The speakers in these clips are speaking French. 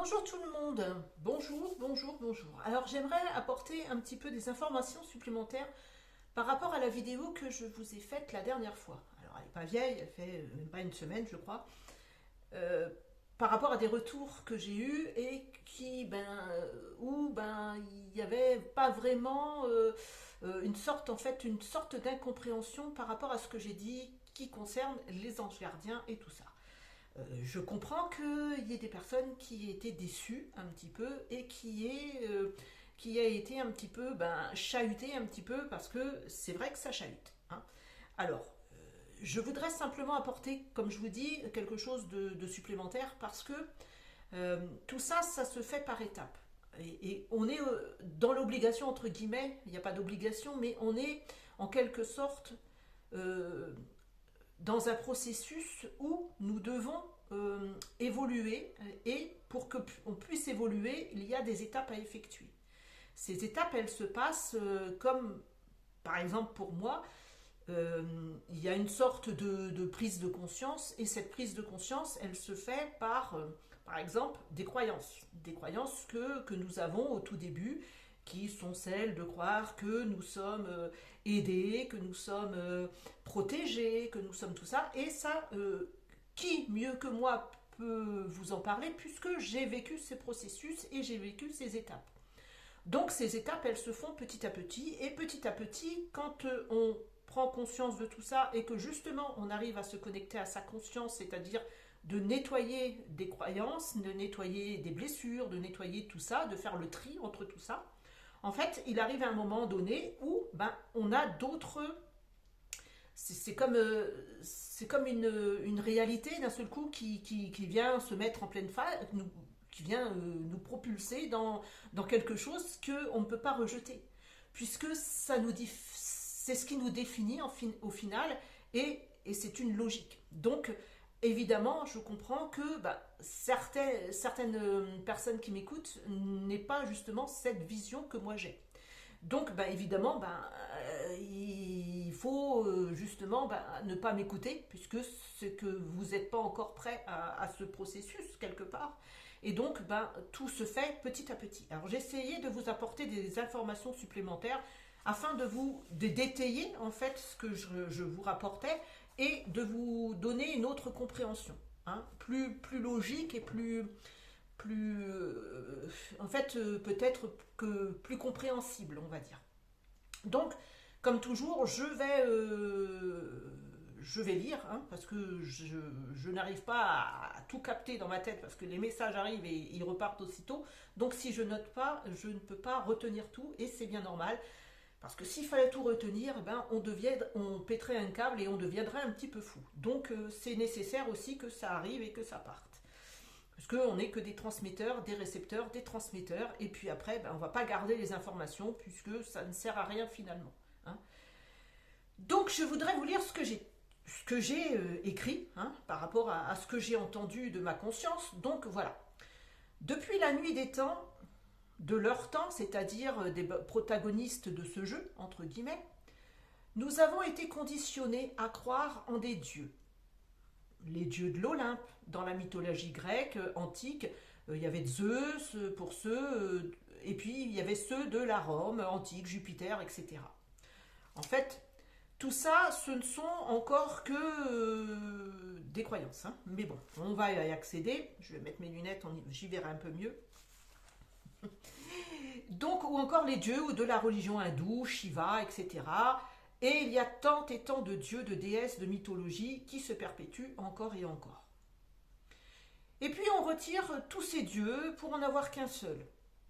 Bonjour tout le monde, bonjour, bonjour, bonjour. Alors j'aimerais apporter un petit peu des informations supplémentaires par rapport à la vidéo que je vous ai faite la dernière fois. Alors elle n'est pas vieille, elle fait même pas une semaine je crois. Euh, Par rapport à des retours que j'ai eus et qui, où il n'y avait pas vraiment une sorte d'incompréhension par rapport à ce que j'ai dit qui concerne les anges gardiens et tout ça. Je comprends qu'il y ait des personnes qui aient été déçues un petit peu et qui a été un petit peu chahuté un petit peu parce que c'est vrai que ça chahute. Hein. Alors, je voudrais simplement apporter, comme je vous dis, quelque chose de supplémentaire parce que tout ça, ça se fait par étapes. Et on est dans l'obligation, entre guillemets, il n'y a pas d'obligation, mais on est en quelque sorte euh, dans un processus où nous devons évoluer et pour qu'on puisse évoluer, il y a des étapes à effectuer. Ces étapes, elles se passent comme, par exemple pour moi, il y a une sorte de prise de conscience et cette prise de conscience, elle se fait par exemple, des croyances que nous avons au tout début, qui sont celles de croire que nous sommes aidés, que nous sommes protégés, que nous sommes tout ça. Et ça, qui mieux que moi peut vous en parler puisque j'ai vécu ces processus et j'ai vécu ces étapes. Donc ces étapes, elles se font petit à petit, quand on prend conscience de tout ça et que justement on arrive à se connecter à sa conscience, c'est-à-dire de nettoyer des croyances, de nettoyer des blessures, de nettoyer tout ça, de faire le tri entre tout ça. En fait, il arrive à un moment donné où on a d'autres. C'est comme une réalité d'un seul coup qui vient se mettre en pleine face, qui vient nous propulser dans quelque chose qu'on ne peut pas rejeter. Puisque c'est ce qui nous définit au final et c'est une logique. Donc, évidemment, je comprends que certaines personnes qui m'écoutent n'aient pas justement cette vision que moi j'ai. Donc, évidemment, il faut justement ne pas m'écouter, puisque c'est que vous n'êtes pas encore prêt à ce processus, quelque part. Et donc, tout se fait petit à petit. Alors, j'ai essayé de vous apporter des informations supplémentaires afin de détailler, en fait, ce que je vous rapportais et de vous donner une autre compréhension, hein, plus logique et peut-être que plus compréhensible, on va dire. Donc, comme toujours, je vais lire, hein, parce que je n'arrive pas à tout capter dans ma tête, parce que les messages arrivent et ils repartent aussitôt. Donc, si je note pas, je ne peux pas retenir tout, et c'est bien normal. Parce que s'il fallait tout retenir, on pèterait un câble et on deviendrait un petit peu fou. Donc, c'est nécessaire aussi que ça arrive et que ça parte. Parce qu'on n'est que des transmetteurs, des récepteurs, des transmetteurs, et puis après, on ne va pas garder les informations, puisque ça ne sert à rien finalement. Hein. Donc je voudrais vous lire ce que j'ai écrit, hein, par rapport à ce que j'ai entendu de ma conscience. Donc voilà. Depuis la nuit des temps, de leur temps, c'est-à-dire des protagonistes de ce jeu, entre guillemets, nous avons été conditionnés à croire en des dieux. Les dieux de l'Olympe, dans la mythologie grecque antique, il y avait Zeus pour ceux, et puis il y avait ceux de la Rome antique, Jupiter, etc. En fait, tout ça, ce ne sont encore que des croyances. Hein. Mais bon, on va y accéder. Je vais mettre mes lunettes, j'y verrai un peu mieux. Donc, ou encore les dieux de la religion hindoue, Shiva, etc. Et il y a tant et tant de dieux, de déesses, de mythologie qui se perpétuent encore et encore. Et puis on retire tous ces dieux pour en avoir qu'un seul.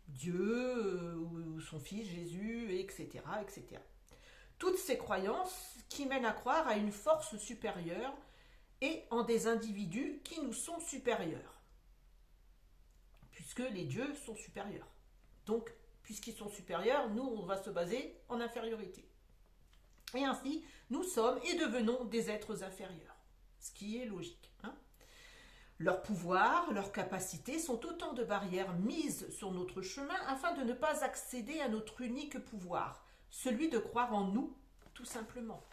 Dieu, ou son fils Jésus, etc., etc. Toutes ces croyances qui mènent à croire à une force supérieure et en des individus qui nous sont supérieurs. Puisque les dieux sont supérieurs. Donc, puisqu'ils sont supérieurs, nous, on va se baser en infériorité. Et ainsi, nous sommes et devenons des êtres inférieurs. Ce qui est logique. Hein. Leur pouvoir, leurs capacités sont autant de barrières mises sur notre chemin afin de ne pas accéder à notre unique pouvoir, celui de croire en nous, tout simplement.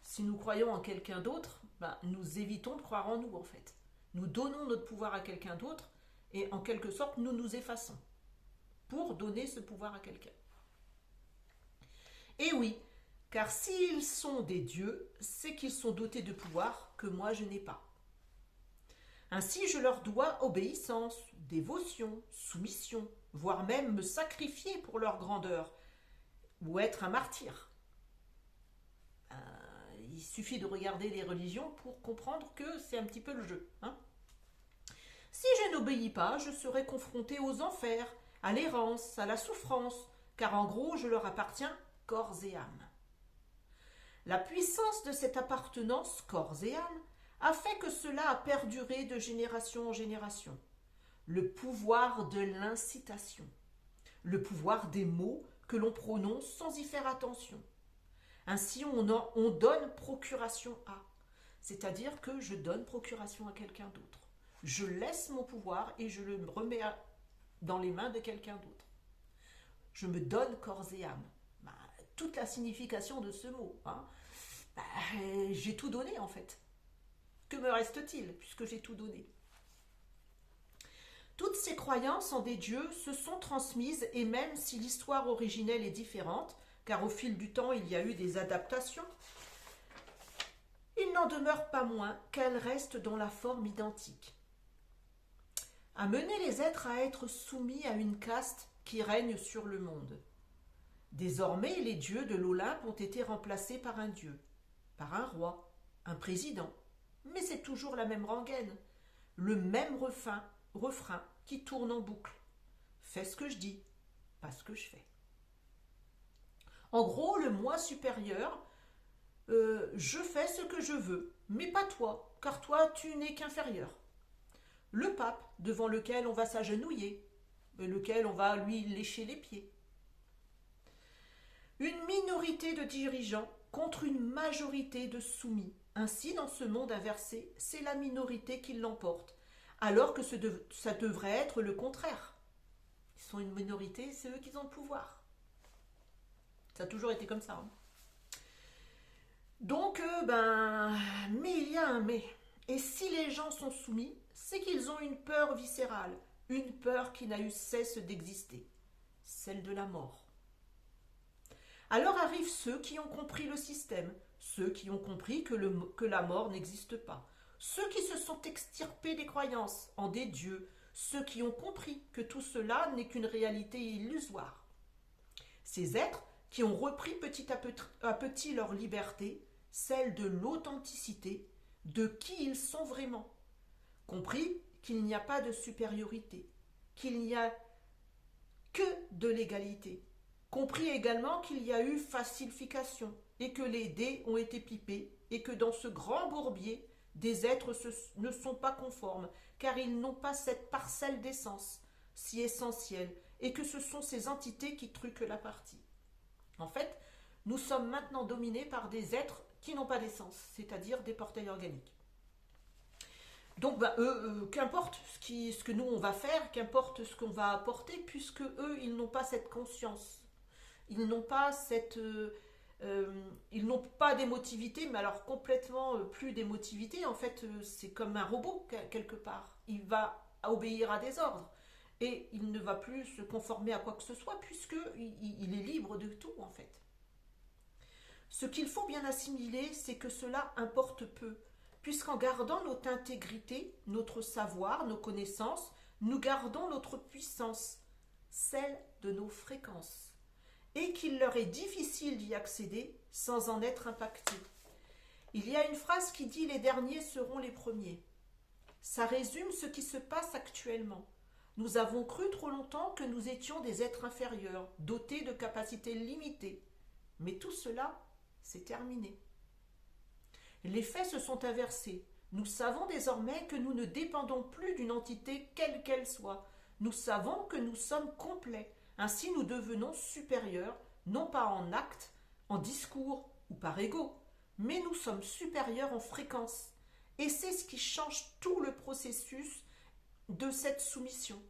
Si nous croyons en quelqu'un d'autre, nous évitons de croire en nous, en fait. Nous donnons notre pouvoir à quelqu'un d'autre Et en quelque sorte, nous nous effaçons pour donner ce pouvoir à quelqu'un. Et oui, car s'ils sont des dieux, c'est qu'ils sont dotés de pouvoirs que moi je n'ai pas. Ainsi, je leur dois obéissance, dévotion, soumission, voire même me sacrifier pour leur grandeur, ou être un martyr. Il suffit de regarder les religions pour comprendre que c'est un petit peu le jeu. Si je n'obéis pas, je serai confronté aux enfers, à l'errance, à la souffrance, car en gros, je leur appartiens corps et âme. La puissance de cette appartenance corps et âme a fait que cela a perduré de génération en génération. Le pouvoir de l'incitation, le pouvoir des mots que l'on prononce sans y faire attention. Ainsi, on donne procuration à, c'est-à-dire que je donne procuration à quelqu'un d'autre. Je laisse mon pouvoir et je le remets dans les mains de quelqu'un d'autre. Je me donne corps et âme. Toute la signification de ce mot. J'ai tout donné en fait. Que me reste-t-il puisque j'ai tout donné? Toutes ces croyances en des dieux se sont transmises et même si l'histoire originelle est différente, car au fil du temps il y a eu des adaptations, il n'en demeure pas moins qu'elles restent dans la forme identique. Amener les êtres à être soumis à une caste qui règne sur le monde. Désormais, les dieux de l'Olympe ont été remplacés par un dieu, par un roi, un président. Mais c'est toujours la même rengaine, le même refrain qui tourne en boucle. Fais ce que je dis, pas ce que je fais. En gros, le moi supérieur, je fais ce que je veux, mais pas toi, car toi, tu n'es qu'inférieur. Le pape, devant lequel on va s'agenouiller, lequel on va lui lécher les pieds. Une minorité de dirigeants contre une majorité de soumis. Ainsi, dans ce monde inversé, c'est la minorité qui l'emporte, alors que ça devrait être le contraire. Ils sont une minorité, c'est eux qui ont le pouvoir. Ça a toujours été comme ça. Donc, mais il y a un mais. Et si les gens sont soumis, c'est qu'ils ont une peur viscérale, une peur qui n'a eu cesse d'exister, celle de la mort. Alors arrivent ceux qui ont compris le système, ceux qui ont compris que la mort n'existe pas, ceux qui se sont extirpés des croyances en des dieux, ceux qui ont compris que tout cela n'est qu'une réalité illusoire. Ces êtres qui ont repris petit à petit leur liberté, celle de l'authenticité, de qui ils sont vraiment, compris qu'il n'y a pas de supériorité, qu'il n'y a que de l'égalité, compris également qu'il y a eu falsification et que les dés ont été pipés et que dans ce grand bourbier, des êtres ne sont pas conformes car ils n'ont pas cette parcelle d'essence si essentielle et que ce sont ces entités qui truquent la partie. En fait, nous sommes maintenant dominés par des êtres qui n'ont pas d'essence, c'est-à-dire des portails organiques. Donc, qu'importe ce que nous on va faire, qu'importe ce qu'on va apporter, puisque eux, ils n'ont pas cette conscience. Ils n'ont pas ils n'ont pas d'émotivité, mais alors complètement plus d'émotivité. En fait, c'est comme un robot quelque part. Il va obéir à des ordres et il ne va plus se conformer à quoi que ce soit puisque il est libre de tout en fait. Ce qu'il faut bien assimiler, c'est que cela importe peu, puisqu'en gardant notre intégrité, notre savoir, nos connaissances, nous gardons notre puissance, celle de nos fréquences, et qu'il leur est difficile d'y accéder sans en être impactés. Il y a une phrase qui dit « les derniers seront les premiers ». Ça résume ce qui se passe actuellement. Nous avons cru trop longtemps que nous étions des êtres inférieurs, dotés de capacités limitées. Mais tout cela, c'est terminé. Les faits se sont inversés. Nous savons désormais que nous ne dépendons plus d'une entité quelle qu'elle soit. Nous savons que nous sommes complets. Ainsi, nous devenons supérieurs, non pas en actes, en discours ou par ego, mais nous sommes supérieurs en fréquence. Et c'est ce qui change tout le processus de cette soumission.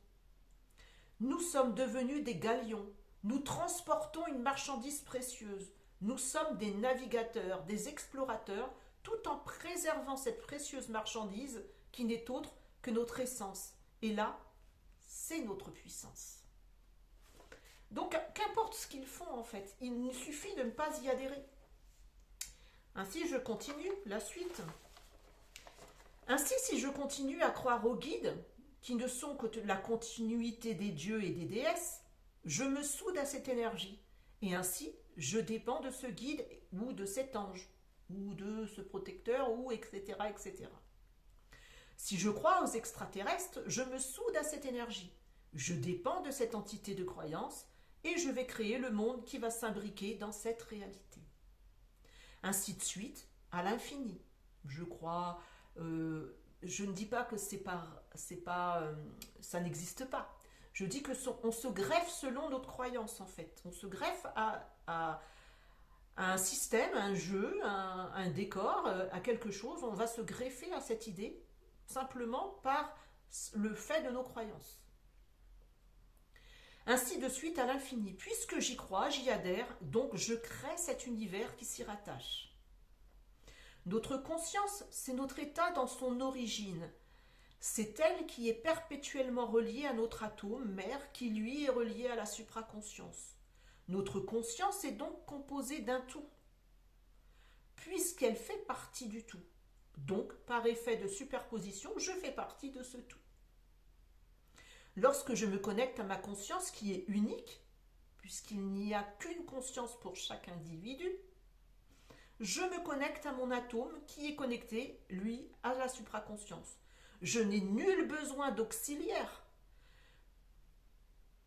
Nous sommes devenus des galions. Nous transportons une marchandise précieuse. Nous sommes des navigateurs, des explorateurs, tout en préservant cette précieuse marchandise qui n'est autre que notre essence. Et là, c'est notre puissance. Donc, qu'importe ce qu'ils font en fait, il suffit de ne pas y adhérer. Ainsi, je continue la suite. Ainsi, si je continue à croire aux guides, qui ne sont que la continuité des dieux et des déesses, je me soude à cette énergie. Et ainsi, je dépends de ce guide ou de cet ange, ou de ce protecteur, ou etc., etc. Si je crois aux extraterrestres, je me soude à cette énergie. Je dépends de cette entité de croyance et je vais créer le monde qui va s'imbriquer dans cette réalité. Ainsi de suite, à l'infini. Je crois, je ne dis pas que ça n'existe pas. Je dis que on se greffe selon notre croyance en fait. On se greffe à un système, un jeu, un décor, à quelque chose. On va se greffer à cette idée simplement par le fait de nos croyances. Ainsi de suite à l'infini. Puisque j'y crois, j'y adhère, donc je crée cet univers qui s'y rattache. Notre conscience, c'est notre état dans son origine. C'est elle qui est perpétuellement reliée à notre atome mère qui lui est relié à la supraconscience. Notre conscience est donc composée d'un tout, puisqu'elle fait partie du tout. Donc, par effet de superposition, je fais partie de ce tout. Lorsque je me connecte à ma conscience qui est unique, puisqu'il n'y a qu'une conscience pour chaque individu, je me connecte à mon atome qui est connecté, lui, à la supraconscience. Je n'ai nul besoin d'auxiliaire.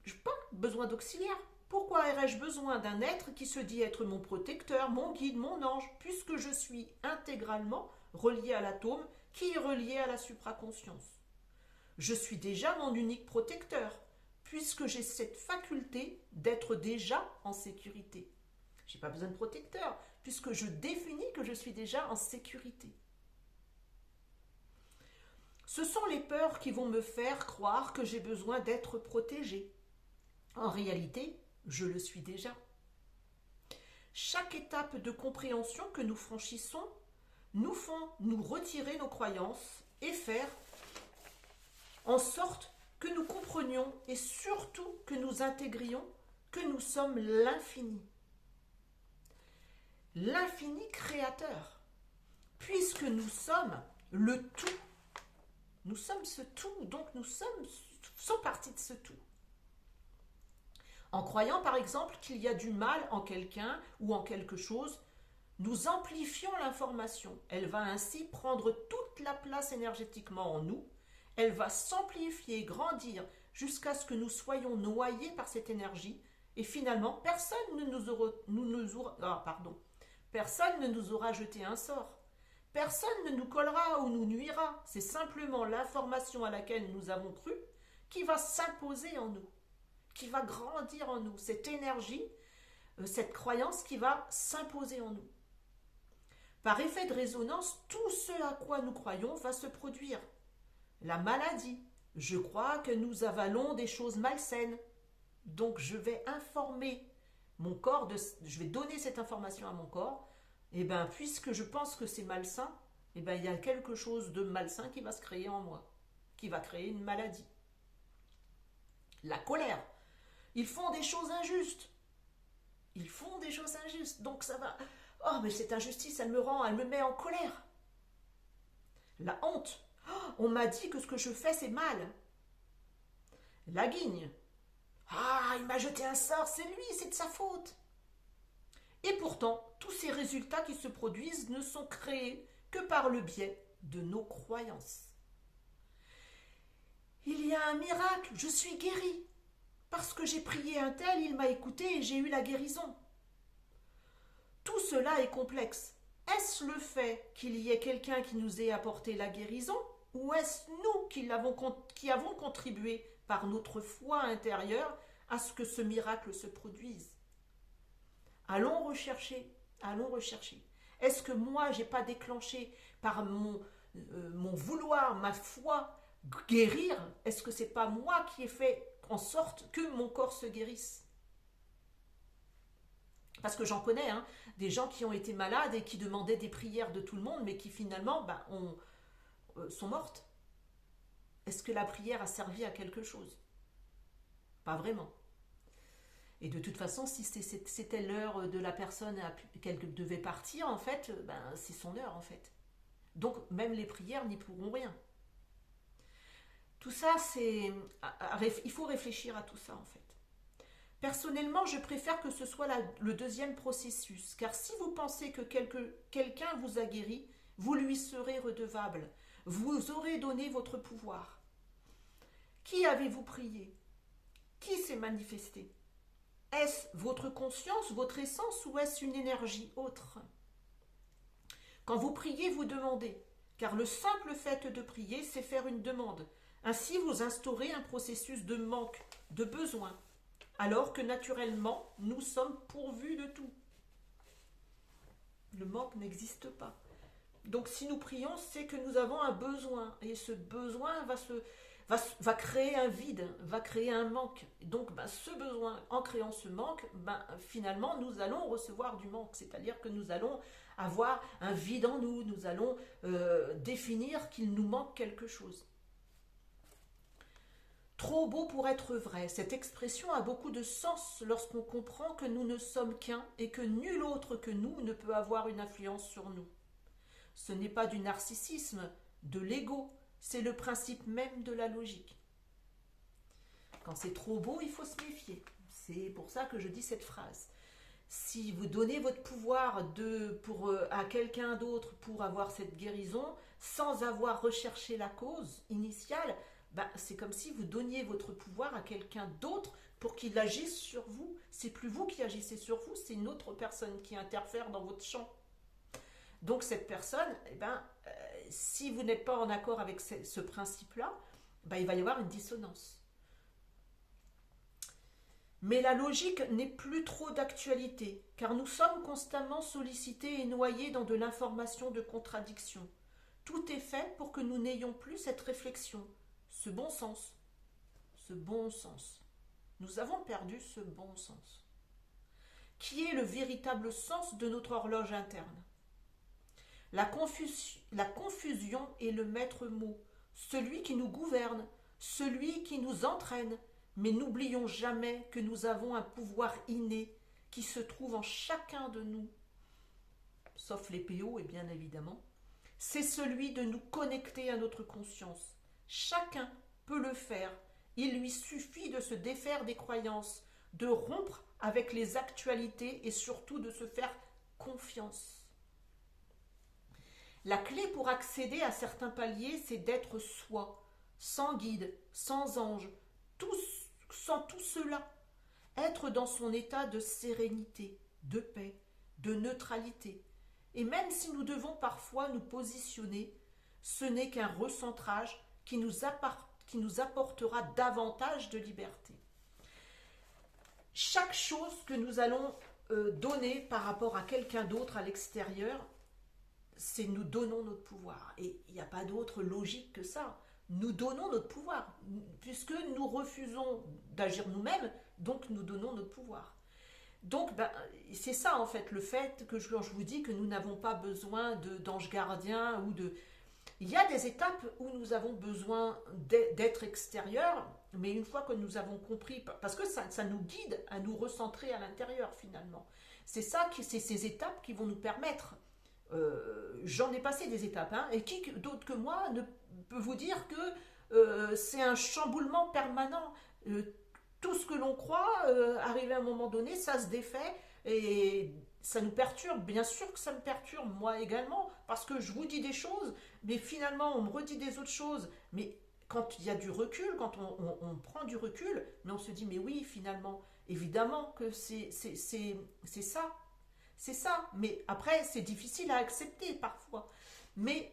Je n'ai pas besoin d'auxiliaire. Pourquoi aurais-je besoin d'un être qui se dit être mon protecteur, mon guide, mon ange, puisque je suis intégralement relié à l'atome qui est relié à la supraconscience? Je suis déjà mon unique protecteur, puisque j'ai cette faculté d'être déjà en sécurité. Je n'ai pas besoin de protecteur, puisque je définis que je suis déjà en sécurité. Ce sont les peurs qui vont me faire croire que j'ai besoin d'être protégé. En réalité, je le suis déjà. Chaque étape de compréhension que nous franchissons nous font nous retirer nos croyances et faire en sorte que nous comprenions et surtout que nous intégrions que nous sommes l'infini. L'infini créateur, puisque nous sommes le tout. Nous sommes ce tout, donc nous faisons partie de ce tout. En croyant par exemple qu'il y a du mal en quelqu'un ou en quelque chose, nous amplifions l'information. Elle va ainsi prendre toute la place énergétiquement en nous. Elle va s'amplifier, grandir, jusqu'à ce que nous soyons noyés par cette énergie. Et finalement, personne ne nous aura jeté un sort. Personne ne nous collera ou nous nuira. C'est simplement l'information à laquelle nous avons cru qui va s'imposer en nous, qui va grandir en nous. Cette énergie, cette croyance qui va s'imposer en nous. Par effet de résonance, tout ce à quoi nous croyons va se produire. La maladie. Je crois que nous avalons des choses malsaines. Donc je vais informer mon corps, je vais donner cette information à mon corps. Et bien, puisque je pense que c'est malsain, et bien, il y a quelque chose de malsain qui va se créer en moi, qui va créer une maladie. La colère. Ils font des choses injustes. Ils font des choses injustes. Donc ça va... Oh, mais cette injustice, elle me met en colère. La honte. Oh, on m'a dit que ce que je fais, c'est mal. La guigne. Ah, il m'a jeté un sort, c'est lui, c'est de sa faute. Et pourtant, tous ces résultats qui se produisent ne sont créés que par le biais de nos croyances. Il y a un miracle, je suis guérie. Parce que j'ai prié un tel, il m'a écouté et j'ai eu la guérison. Tout cela est complexe. Est-ce le fait qu'il y ait quelqu'un qui nous ait apporté la guérison ou est-ce nous qui avons contribué par notre foi intérieure à ce que ce miracle se produise? Allons rechercher. Est-ce que moi, je n'ai pas déclenché par mon vouloir, ma foi, guérir? Est-ce que ce n'est pas moi qui ai fait en sorte que mon corps se guérisse? Parce que j'en connais, des gens qui ont été malades et qui demandaient des prières de tout le monde, mais qui finalement sont mortes. Est-ce que la prière a servi à quelque chose? Pas vraiment. Et de toute façon, si c'était l'heure de la personne qu'elle devait partir, en fait, ben, c'est son heure, en fait. Donc, même les prières n'y pourront rien. Tout ça, il faut réfléchir à tout ça, en fait. Personnellement, je préfère que ce soit le deuxième processus, car si vous pensez que quelqu'un vous a guéri, vous lui serez redevable. Vous aurez donné votre pouvoir. Qui avez-vous prié? Qui s'est manifesté? Est-ce votre conscience, votre essence, ou est-ce une énergie autre? Quand vous priez, vous demandez, car le simple fait de prier, c'est faire une demande. Ainsi, vous instaurez un processus de manque, de besoin, alors que naturellement, nous sommes pourvus de tout. Le manque n'existe pas. Donc si nous prions, c'est que nous avons un besoin, et ce besoin va créer un vide, va créer un manque. Donc ce besoin, en créant ce manque, finalement nous allons recevoir du manque, c'est-à-dire que nous allons avoir un vide en nous, nous allons définir qu'il nous manque quelque chose. Trop beau pour être vrai, cette expression a beaucoup de sens lorsqu'on comprend que nous ne sommes qu'un et que nul autre que nous ne peut avoir une influence sur nous. Ce n'est pas du narcissisme, de l'ego, c'est le principe même de la logique. Quand c'est trop beau, il faut se méfier. C'est pour ça que je dis cette phrase. Si vous donnez votre pouvoir à quelqu'un d'autre pour avoir cette guérison, sans avoir recherché la cause initiale, c'est comme si vous donniez votre pouvoir à quelqu'un d'autre pour qu'il agisse sur vous. C'est plus vous qui agissez sur vous, c'est une autre personne qui interfère dans votre champ. Donc cette personne, si vous n'êtes pas en accord avec ce principe-là, il va y avoir une dissonance. Mais la logique n'est plus trop d'actualité, car nous sommes constamment sollicités et noyés dans de l'information de contradiction. Tout est fait pour que nous n'ayons plus cette réflexion, ce bon sens. Ce bon sens. Nous avons perdu ce bon sens. Qui est le véritable sens de notre horloge interne? La confusion est le maître mot, celui qui nous gouverne, celui qui nous entraîne, mais n'oublions jamais que nous avons un pouvoir inné qui se trouve en chacun de nous, sauf les PO et bien évidemment, c'est celui de nous connecter à notre conscience. Chacun peut le faire, il lui suffit de se défaire des croyances, de rompre avec les actualités et surtout de se faire confiance. La clé pour accéder à certains paliers, c'est d'être soi, sans guide, sans ange, sans tout cela. Être dans son état de sérénité, de paix, de neutralité. Et même si nous devons parfois nous positionner, ce n'est qu'un recentrage qui nous apportera davantage de liberté. Chaque chose que nous allons donner par rapport à quelqu'un d'autre à l'extérieur, c'est nous donnons notre pouvoir. Et il n'y a pas d'autre logique que ça. Nous donnons notre pouvoir. Puisque nous refusons d'agir nous-mêmes, donc nous donnons notre pouvoir. Donc, c'est ça en fait, le fait que je vous dis que nous n'avons pas besoin d'ange gardien ou de... Il y a des étapes où nous avons besoin d'être extérieurs, mais une fois que nous avons compris, parce que ça nous guide à nous recentrer à l'intérieur finalement. C'est ces étapes qui vont nous permettre... j'en ai passé des étapes, et qui d'autre que moi ne peut vous dire que c'est un chamboulement permanent. Tout ce que l'on croit, arrivé à un moment donné, ça se défait et ça nous perturbe. Bien sûr que ça me perturbe, moi également, parce que je vous dis des choses, mais finalement on me redit des autres choses. Mais quand il y a du recul, quand on prend du recul, mais on se dit, mais oui, finalement, évidemment que c'est ça. C'est ça, mais après, c'est difficile à accepter parfois. Mais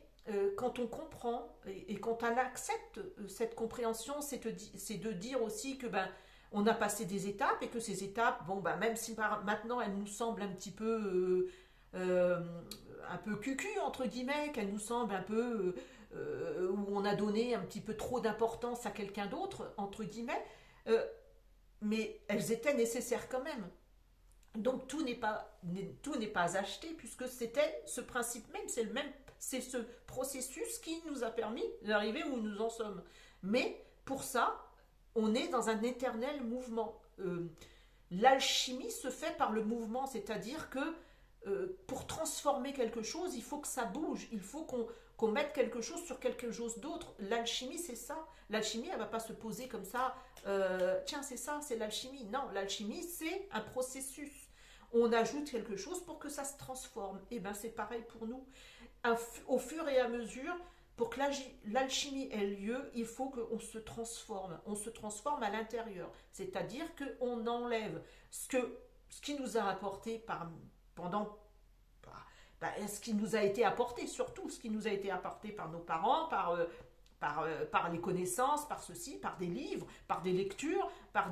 quand on comprend et quand on accepte cette compréhension, c'est de dire aussi que on a passé des étapes et que ces étapes, même si maintenant elles nous semblent un petit peu cucu, entre guillemets, qu'elles nous semblent un peu où on a donné un petit peu trop d'importance à quelqu'un d'autre, entre guillemets, mais elles étaient nécessaires quand même. Donc tout n'est pas acheté, puisque c'était ce principe même, c'est ce processus qui nous a permis d'arriver où nous en sommes. Mais pour ça, on est dans un éternel mouvement. L'alchimie se fait par le mouvement, c'est-à-dire que pour transformer quelque chose, il faut que ça bouge, il faut qu'on mette quelque chose sur quelque chose d'autre. L'alchimie, c'est ça. L'alchimie, elle ne va pas se poser comme ça, tiens, c'est ça, c'est l'alchimie. Non, l'alchimie, c'est un processus. On ajoute quelque chose pour que ça se transforme. Et bien, c'est pareil pour nous. Au fur et à mesure, pour que l'alchimie ait lieu, il faut qu'on se transforme. On se transforme à l'intérieur. C'est-à-dire qu'on enlève ce qui nous a apporté pendant ce qui nous a été apporté, surtout ce qui nous a été apporté par nos parents, par les connaissances, par ceci, par des livres, par des lectures, par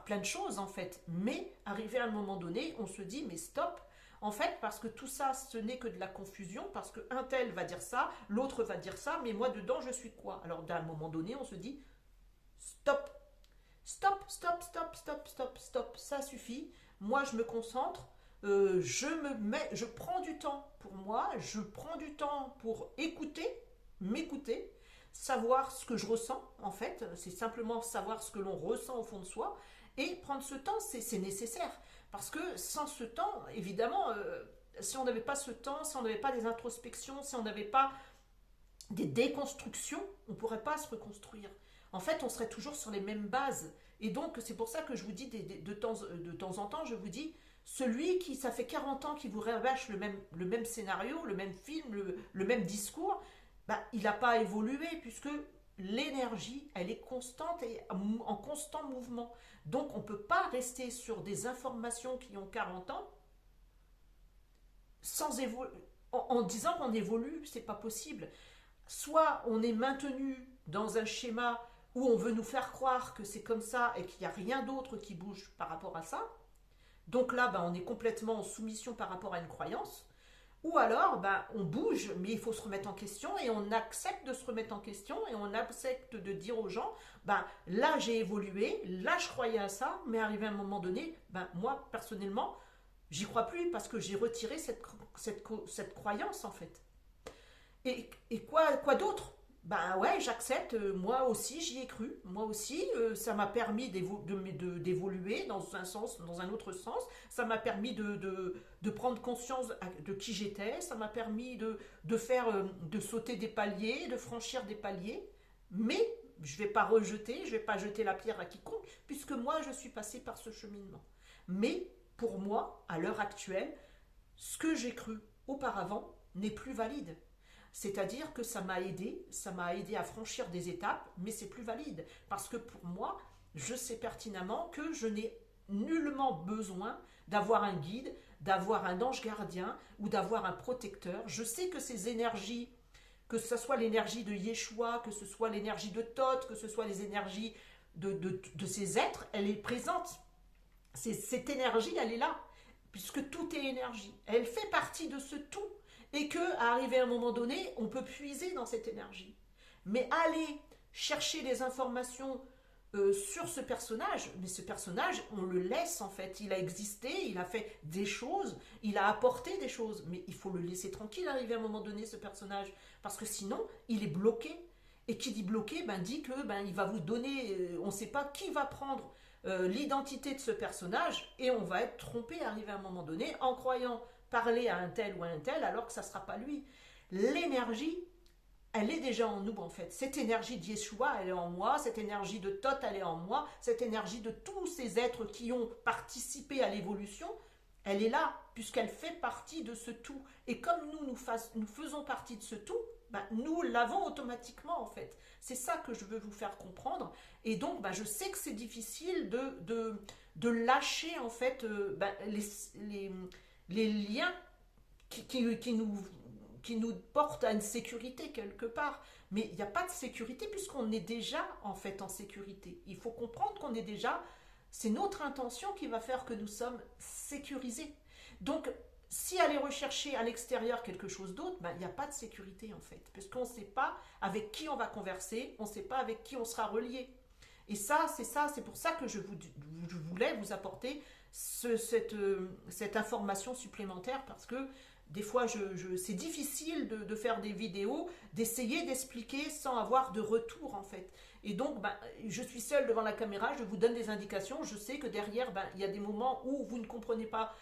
plein de choses en fait. Mais arrivé à un moment donné, on se dit mais stop, en fait, parce que tout ça, ce n'est que de la confusion, parce qu'un tel va dire ça, l'autre va dire ça, mais moi dedans, je suis quoi? Alors d'un moment donné, on se dit stop, stop, stop, stop, stop, stop, stop, ça suffit. Moi, je me concentre, je prends du temps pour moi, je prends du temps pour m'écouter, savoir ce que je ressens, en fait, c'est simplement savoir ce que l'on ressent au fond de soi, et prendre ce temps, c'est nécessaire. Parce que sans ce temps, évidemment, si on n'avait pas ce temps, si on n'avait pas des introspections, si on n'avait pas des déconstructions, on ne pourrait pas se reconstruire. En fait, on serait toujours sur les mêmes bases. Et donc, c'est pour ça que je vous dis de temps en temps, je vous dis, celui qui, ça fait 40 ans qu'il vous rabâche le même scénario, le même film, le même discours, bah, il n'a pas évolué puisque l'énergie, elle est constante et en constant mouvement. Donc, on ne peut pas rester sur des informations qui ont 40 ans sans en disant qu'on évolue, c'est pas possible. Soit on est maintenu dans un schéma où on veut nous faire croire que c'est comme ça et qu'il n'y a rien d'autre qui bouge par rapport à ça. Donc là, on est complètement en soumission par rapport à une croyance. Ou alors, on bouge, mais il faut se remettre en question et on accepte de se remettre en question et on accepte de dire aux gens, là j'ai évolué, là je croyais à ça, mais arrivé à un moment donné, moi personnellement, j'y crois plus parce que j'ai retiré cette croyance en fait. Et quoi d'autre? Ouais, j'accepte, moi aussi j'y ai cru, moi aussi ça m'a permis d'évoluer dans un sens, dans un autre sens, ça m'a permis de prendre conscience de qui j'étais, ça m'a permis de sauter des paliers, de franchir des paliers, mais je ne vais pas rejeter, je ne vais pas jeter la pierre à quiconque, puisque moi je suis passée par ce cheminement. Mais pour moi, à l'heure actuelle, ce que j'ai cru auparavant n'est plus valide. C'est-à-dire que ça m'a aidé à franchir des étapes, mais c'est plus valide. Parce que pour moi, je sais pertinemment que je n'ai nullement besoin d'avoir un guide, d'avoir un ange gardien ou d'avoir un protecteur. Je sais que ces énergies, que ce soit l'énergie de Yeshua, que ce soit l'énergie de Thoth, que ce soit les énergies de ces êtres, elle est présente. Cette énergie, elle est là, puisque tout est énergie. Elle fait partie de ce tout. Et qu'à arriver à un moment donné, on peut puiser dans cette énergie. Mais aller chercher des informations sur ce personnage, mais ce personnage, on le laisse en fait. Il a existé, il a fait des choses, il a apporté des choses, mais il faut le laisser tranquille arriver à un moment donné, ce personnage, parce que sinon, il est bloqué. Et qui dit bloqué, dit que il va vous donner, on ne sait pas qui va prendre l'identité de ce personnage, et on va être trompé arrivé à un moment donné en croyant parler à un tel ou à un tel alors que ça ne sera pas lui. L'énergie, elle est déjà en nous en fait. Cette énergie d'Yeshua, elle est en moi, cette énergie de Thoth, elle est en moi, cette énergie de tous ces êtres qui ont participé à l'évolution, elle est là, puisqu'elle fait partie de ce tout. Et comme nous faisons partie de ce tout, nous l'avons automatiquement en fait. C'est ça que je veux vous faire comprendre. Et donc, je sais que c'est difficile de lâcher en fait les liens qui nous portent à une sécurité quelque part. Mais il n'y a pas de sécurité puisqu'on est déjà en fait en sécurité. Il faut comprendre qu'on est déjà, c'est notre intention qui va faire que nous sommes sécurisés. Donc, si aller rechercher à l'extérieur quelque chose d'autre, il n'y a pas de sécurité en fait. Puisqu'on ne sait pas avec qui on va converser, on ne sait pas avec qui on sera relié. Et c'est pour ça que je voulais vous apporter cette information supplémentaire, parce que des fois c'est difficile de faire des vidéos, d'essayer d'expliquer sans avoir de retour en fait. Et donc, ben, je suis seule devant la caméra, je vous donne des indications, je sais que derrière, ben, il y a des moments où vous ne comprenez pas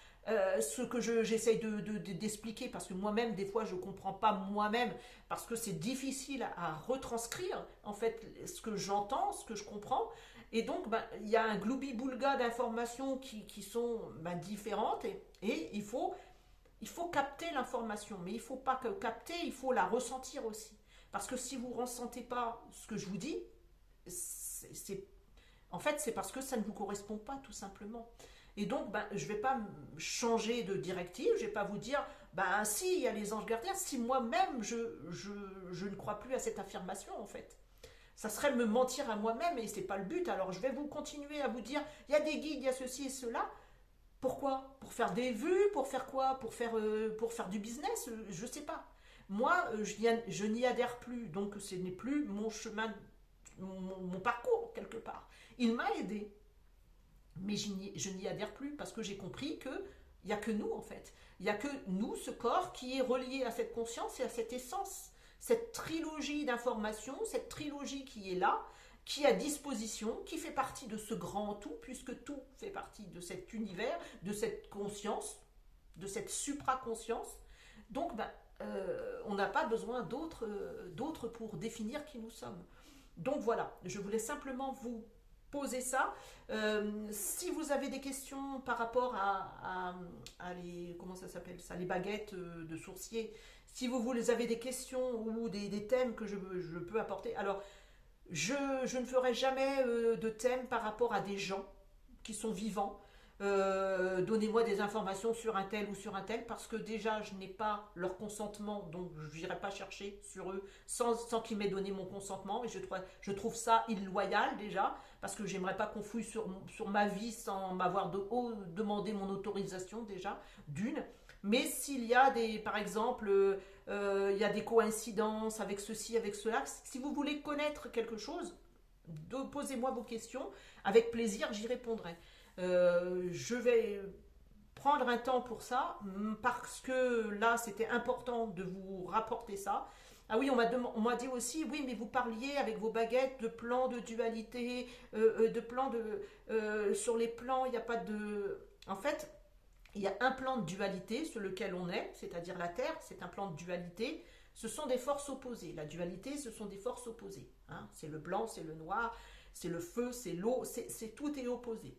ce que j'essaye d'expliquer, parce que moi-même, des fois, je ne comprends pas moi-même, parce que c'est difficile à retranscrire, en fait, ce que j'entends, ce que je comprends. Et donc, ben, il y a un gloubi-boulga d'informations qui sont ben, différentes, et il faut capter l'information, mais il ne faut pas que capter, il faut la ressentir aussi. Parce que si vous ne ressentez pas ce que je vous dis, en fait, c'est parce que ça ne vous correspond pas, tout simplement. Et donc, ben, je ne vais pas changer de directive, je ne vais pas vous dire, ben si, il y a les anges gardiens, si moi-même, je ne crois plus à cette affirmation, en fait. Ça serait me mentir à moi-même, et ce n'est pas le but. Alors, je vais vous continuer à vous dire, il y a des guides, il y a ceci et cela. Pourquoi? Pour faire des vues? Pour faire quoi? Pour faire du business? Je ne sais pas. Moi, je n'y adhère plus, donc ce n'est plus mon chemin, mon parcours, quelque part. Il m'a aidé, mais je n'y adhère plus parce que j'ai compris qu'il n'y a que nous, en fait. Il n'y a que nous, ce corps, qui est relié à cette conscience et à cette essence. Cette trilogie d'informations, cette trilogie qui est là, qui est à disposition, qui fait partie de ce grand tout, puisque tout fait partie de cet univers, de cette conscience, de cette supraconscience. Donc, ben, on n'a pas besoin d'autres pour définir qui nous sommes. Donc voilà, je voulais simplement vous poser ça. Si vous avez des questions par rapport à les, comment ça s'appelle ça, les baguettes de sourcier, si vous avez des questions ou des thèmes que je peux apporter, alors je ne ferai jamais de thème par rapport à des gens qui sont vivants. Donnez-moi des informations sur un tel ou sur un tel, parce que déjà je n'ai pas leur consentement, donc je n'irai pas chercher sur eux sans qu'ils m'aient donné mon consentement, et je trouve ça illoyal déjà, parce que j'aimerais pas qu'on fouille sur ma vie sans m'avoir demandé mon autorisation déjà, d'une. Mais s'il y a par exemple, il y a des coïncidences avec ceci, avec cela, si vous voulez connaître quelque chose, posez-moi vos questions, avec plaisir j'y répondrai. Je vais prendre un temps pour ça, parce que là c'était important de vous rapporter ça. Ah oui, on m'a dit aussi, oui, mais vous parliez avec vos baguettes de plans de dualité, de plans sur les plans, il n'y a pas de... En fait, il y a un plan de dualité sur lequel on est, c'est-à-dire la Terre, c'est un plan de dualité. Ce sont des forces opposées. La dualité, ce sont des forces opposées. Hein. C'est le blanc, c'est le noir, c'est le feu, c'est l'eau, tout est opposé.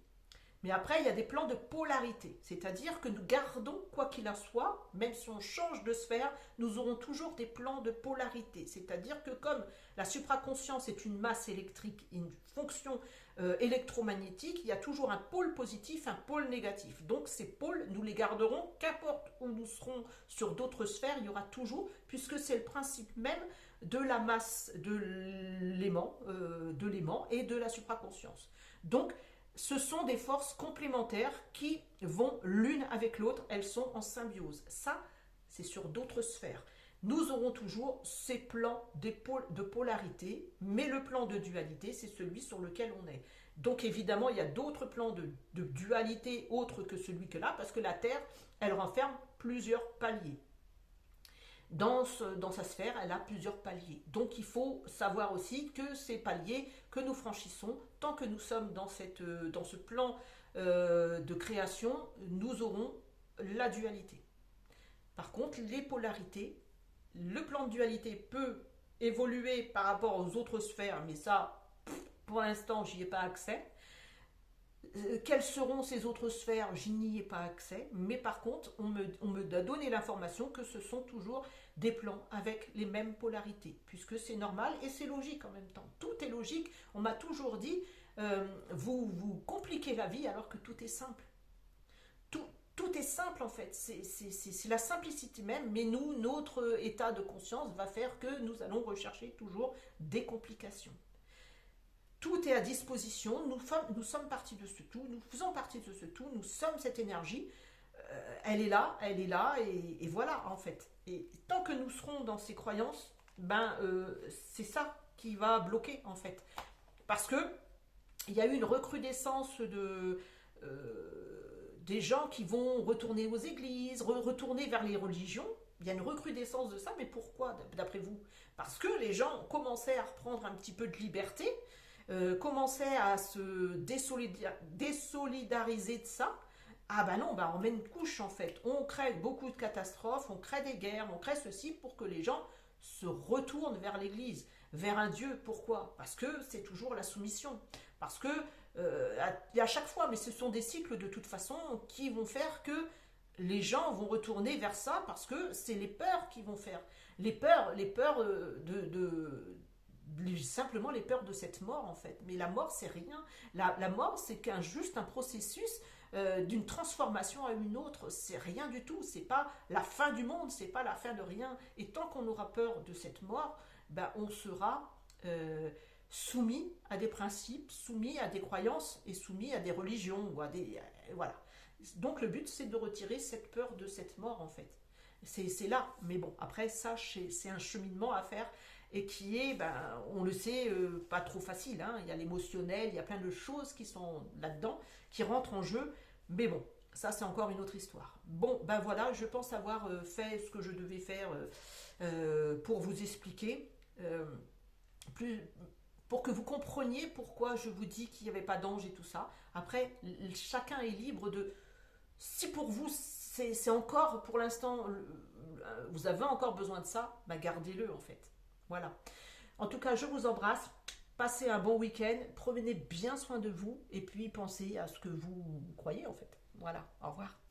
Mais après, il y a des plans de polarité, c'est-à-dire que nous gardons, quoi qu'il en soit, même si on change de sphère, nous aurons toujours des plans de polarité. C'est-à-dire que comme la supraconscience est une masse électrique, une fonction électromagnétique, il y a toujours un pôle positif, un pôle négatif. Donc ces pôles, nous les garderons, qu'importe où nous serons sur d'autres sphères, il y aura toujours, puisque c'est le principe même de la masse de l'aimant et de la supraconscience. Donc, ce sont des forces complémentaires qui vont l'une avec l'autre, elles sont en symbiose. Ça, c'est sur d'autres sphères. Nous aurons toujours ces plans de polarité, mais le plan de dualité, c'est celui sur lequel on est. Donc évidemment, il y a d'autres plans de dualité autres que celui que là, parce que la Terre, elle renferme plusieurs paliers. Dans sa sphère, elle a plusieurs paliers. Donc il faut savoir aussi que ces paliers que nous franchissons, tant que nous sommes dans ce plan de création, nous aurons la dualité. Par contre, les polarités, le plan de dualité peut évoluer par rapport aux autres sphères, mais ça, pour l'instant, j'y ai pas accès. Quelles seront ces autres sphères? Je n'y ai pas accès, mais par contre, on me a donné l'information que ce sont toujours des plans avec les mêmes polarités, puisque c'est normal et c'est logique en même temps. Tout est logique. On m'a toujours dit, vous compliquez la vie alors que tout est simple. Tout est simple en fait, c'est la simplicité même, mais nous, notre état de conscience va faire que nous allons rechercher toujours des complications. Tout est à disposition, nous sommes partie de ce tout, nous faisons partie de ce tout, nous sommes cette énergie, elle est là, et voilà en fait. Et tant que nous serons dans ces croyances, c'est ça qui va bloquer en fait. Parce que il y a eu une recrudescence des gens qui vont retourner aux églises, retourner vers les religions, il y a une recrudescence de ça, mais pourquoi, d'après vous? Parce que les gens commençaient à reprendre un petit peu de liberté, commençaient à se désolidariser de ça. Ah ben non, bah on met une couche en fait. On crée beaucoup de catastrophes, on crée des guerres, on crée ceci pour que les gens se retournent vers l'Église, vers un Dieu. Pourquoi? Parce que c'est toujours la soumission. Parce que à chaque fois, mais ce sont des cycles de toute façon qui vont faire que les gens vont retourner vers ça parce que c'est les peurs qui vont faire. Les peurs simplement les peurs de cette mort en fait. Mais la mort c'est rien. La mort c'est juste un processus d'une transformation à une autre. C'est rien du tout. C'est pas la fin du monde. C'est pas la fin de rien. Et tant qu'on aura peur de cette mort, ben on sera soumis à des principes, soumis à des croyances et soumis à des religions ou à des voilà. Donc le but c'est de retirer cette peur de cette mort en fait. C'est là. Mais bon après ça c'est un cheminement à faire et qui est, ben, on le sait, pas trop facile. Hein. Il y a l'émotionnel, il y a plein de choses qui sont là-dedans, qui rentrent en jeu. Mais bon, ça c'est encore une autre histoire. Bon, ben voilà, je pense avoir fait ce que je devais faire pour vous expliquer, pour que vous compreniez pourquoi je vous dis qu'il n'y avait pas d'ange et tout ça. Après, chacun est libre de... Si pour vous, c'est encore, pour l'instant, vous avez encore besoin de ça, ben gardez-le en fait. Voilà. En tout cas, je vous embrasse. Passez un bon week-end. Prenez bien soin de vous. Et puis, pensez à ce que vous croyez, en fait. Voilà. Au revoir.